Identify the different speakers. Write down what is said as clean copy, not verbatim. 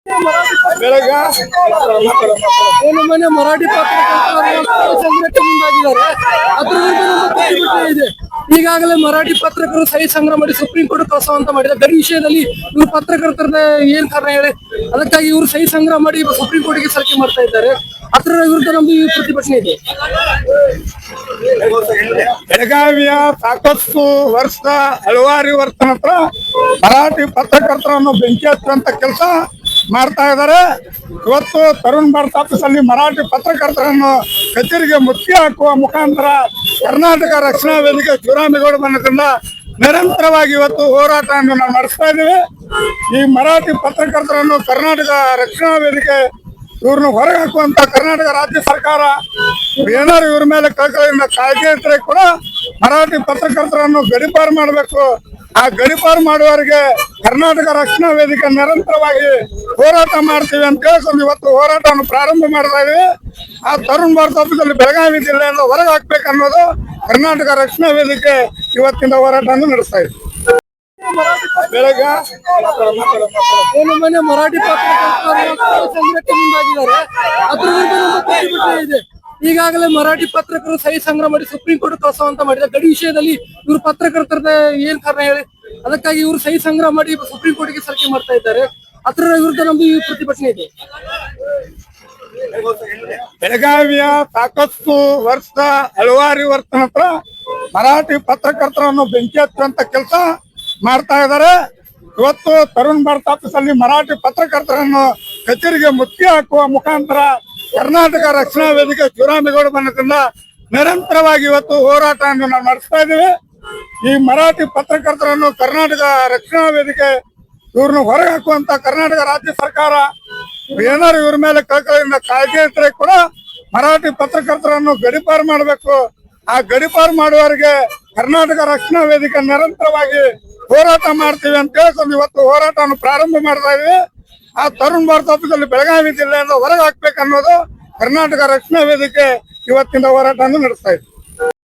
Speaker 1: ಬೆಳಗ್ಗೆ
Speaker 2: ಏನು ಮನೆ ಮರಾಠಿ ಪತ್ರಕರ್ತರ ಸಂಘಟನೆ ಮುಂದಾಗಿದ್ದಾರೆ. ಅದ್ರ ವಿರುದ್ಧ ನಮ್ಮ ಪ್ರತಿಭಟನೆ ಇದೆ. ಈಗಾಗಲೇ ಮರಾಠಿ ಪತ್ರಕರ್ತರು ಸಹಿ ಸಂಗ್ರಹ ಮಾಡಿ ಸುಪ್ರೀಂ ಕೋರ್ಟ್ ಕಳಿಸುವಂತ ಮಾಡಿದ್ದಾರೆ. ಗಡಿ ವಿಷಯದಲ್ಲಿ ಇವರು ಪತ್ರಕರ್ತರ ಏನ್ ಕಾರಣ ಹೇಳಿ, ಅದಕ್ಕಾಗಿ ಇವರು ಸಹಿ ಸಂಗ್ರಹ ಮಾಡಿ ಸುಪ್ರೀಂ ಕೋರ್ಟ್ಗೆ ಸಲ್ಲಿಕೆ ಮಾಡ್ತಾ ಇದ್ದಾರೆ. ಅದರ ವಿರುದ್ಧ ನಮ್ದು ಈ ಪ್ರತಿಭಟನೆ ಇದೆ.
Speaker 1: ಬೆಳಗಾವಿಯ ಸಾಕಷ್ಟು ವರ್ಷ ಹಲವಾರು ವರ್ಷ ನಂತರ ಮರಾಠಿ ಪತ್ರಕರ್ತರನ್ನು ಬೆಂಕಿ ಹಚ್ಚುವಂತ ಕೆಲಸ ಮಾಡ್ತಾ ಇದ್ದಾರೆ. ಇವತ್ತು ತರುಣ್ ಭಾರತ್ ಆಫೀಸ್ ಅಲ್ಲಿ ಮರಾಠಿ ಪತ್ರಕರ್ತರನ್ನು ಕಚೇರಿಗೆ ಮುತ್ತಿಗೆ ಹಾಕುವ ಮುಖಾಂತರ ಕರ್ನಾಟಕ ರಕ್ಷಣಾ ವೇದಿಕೆ ಶಿವರಾಮೇಗೌಡ ಬಣದಿಂದ ನಿರಂತರವಾಗಿ ಇವತ್ತು ಹೋರಾಟವನ್ನು ನಾವು ನಡೆಸ್ತಾ ಇದ್ದೀವಿ. ಈ ಮರಾಠಿ ಪತ್ರಕರ್ತರನ್ನು ಕರ್ನಾಟಕ ರಕ್ಷಣಾ ವೇದಿಕೆ ಇವ್ರನ್ನ ಹೊರಗೆ ಹಾಕುವಂತ ಕರ್ನಾಟಕ ರಾಜ್ಯ ಸರ್ಕಾರ ಏನಾದ್ರು ಇವ್ರ ಮೇಲೆ ಕಳಕಳಿಯಿಂದ ಕಾಯ್ದೆ ಇದ್ರೆ ಕೂಡ ಮರಾಠಿ ಪತ್ರಕರ್ತರನ್ನು ಗಡೀಪಾರು ಮಾಡಬೇಕು. ಆ ಗಡೀಪಾರು ಮಾಡುವವರಿಗೆ ಕರ್ನಾಟಕ ರಕ್ಷಣಾ ವೇದಿಕೆ ನಿರಂತರವಾಗಿ ಹೋರಾಟ ಮಾಡ್ತೀವಿ ಅಂತ ಹೇಳ್ಕೊಂಡು ಇವತ್ತು ಹೋರಾಟವನ್ನು ಪ್ರಾರಂಭ ಮಾಡ್ತಾ ಇದೀವಿ. ಆ ತರುಣ್ ಭಾರತ್ ಆಫೀಸಲ್ಲಿ ಬೆಳಗಾವಿ ಜಿಲ್ಲೆಯಿಂದ ಹೊರಗೆ ಹಾಕ್ಬೇಕು ಅನ್ನೋದು ಕರ್ನಾಟಕ ರಕ್ಷಣಾ ವೇದಿಕೆ ಇವತ್ತಿನ ಹೋರಾಟವನ್ನು ನಡೆಸ್ತಾ ಇದೆ. ಬೆಳಗ್ಗೆ
Speaker 2: ಏನು ಮನೆ ಮರಾಠಿ ಪತ್ರಕರ್ತರ ಸಂಘಟನೆ ಮುಂದಾಗಿದ್ದಾರೆ. ಅದ್ರ ವಿರುದ್ಧ ನಮ್ಮ ಪ್ರತಿಭಟನೆ ಇದೆ. ಈಗಾಗಲೇ ಮರಾಠಿ ಪತ್ರಕರ್ತರು ಸಹಿ ಸಂಗ್ರಹ ಮಾಡಿ ಸುಪ್ರೀಂ ಕೋರ್ಟ್ ಕಳಿಸುವಂತ ಮಾಡಿದ್ದಾರೆ. ಗಡಿ ವಿಷಯದಲ್ಲಿ ಇವರು ಪತ್ರಕರ್ತರ ಏನ್ ಕಾರಣ ಹೇಳಿ, ಅದಕ್ಕಾಗಿ ಇವರು ಸಹಿ ಸಂಗ್ರಹ ಮಾಡಿ ಸುಪ್ರೀಂ ಕೋರ್ಟ್ಗೆ ಸಲ್ಲಿಕೆ ಮಾಡ್ತಾ ಇದ್ದಾರೆ. ಅದರ ವಿರುದ್ಧ ನಮ್ದು ಈ ಪ್ರತಿಭಟನೆ ಇದೆ.
Speaker 1: ಬೆಳಗಾವಿಯ ಸಾಕಷ್ಟು ವರ್ಷ ಹಲವಾರು ವರ್ಷ ನಂತರ ಮರಾಠಿ ಪತ್ರಕರ್ತರನ್ನು ಬೆಂಕಿ ಹಚ್ಚುವಂತ ಕೆಲಸ ಮಾಡ್ತಾ ಇದ್ದಾರೆ. ಇವತ್ತು ತರುಣ್ ಭಾರತ್ ಆಫೀಸ್ ಅಲ್ಲಿ ಮರಾಠಿ ಪತ್ರಕರ್ತರನ್ನು ಕಚೇರಿಗೆ ಮುತ್ತಿಗೆ ಹಾಕುವ ಮುಖಾಂತರ ಕರ್ನಾಟಕ ರಕ್ಷಣಾ ವೇದಿಕೆ ಶಿವರಾಮೇಗೌಡ ಬಣದಿಂದ ನಿರಂತರವಾಗಿ ಇವತ್ತು ಹೋರಾಟವನ್ನು ನಾವು ನಡೆಸ್ತಾ ಇದ್ದೀವಿ. ಈ ಮರಾಠಿ ಪತ್ರಕರ್ತರನ್ನು ಕರ್ನಾಟಕ ರಕ್ಷಣಾ ವೇದಿಕೆ ಇವ್ರನ್ನ ಹೊರಗೆ ಹಾಕುವಂತ ಕರ್ನಾಟಕ ರಾಜ್ಯ ಸರ್ಕಾರ ಏನಾದ್ರು ಇವ್ರ ಮೇಲೆ ಕಳಕಳಿಯಿಂದ ಕಾಯ್ದೆ ಇದ್ರೆ ಕೂಡ ಮರಾಠಿ ಪತ್ರಕರ್ತರನ್ನು ಗಡೀಪಾರು ಮಾಡಬೇಕು. ಆ ಗಡೀಪಾರು ಮಾಡುವವರಿಗೆ ಕರ್ನಾಟಕ ರಕ್ಷಣಾ ವೇದಿಕೆ ನಿರಂತರವಾಗಿ ಹೋರಾಟ ಮಾಡ್ತೀವಿ ಅಂತ ಹೇಳ್ಕೊಂಡು ಇವತ್ತು ಹೋರಾಟವನ್ನು ಪ್ರಾರಂಭ ಮಾಡ್ತಾ ಇದೀವಿ. ಆ ತರುಣ್ ಭಾರತ್ ಆಫೀಸಲ್ಲಿ ಬೆಳಗಾವಿ ಜಿಲ್ಲೆಯಿಂದ ಹೊರಗೆ ಹಾಕ್ಬೇಕು ಅನ್ನೋದು ಕರ್ನಾಟಕ ರಕ್ಷಣಾ ವೇದಿಕೆ ಇವತ್ತಿನ ಹೋರಾಟವನ್ನು ನಡೆಸ್ತಾ ಇದೆ.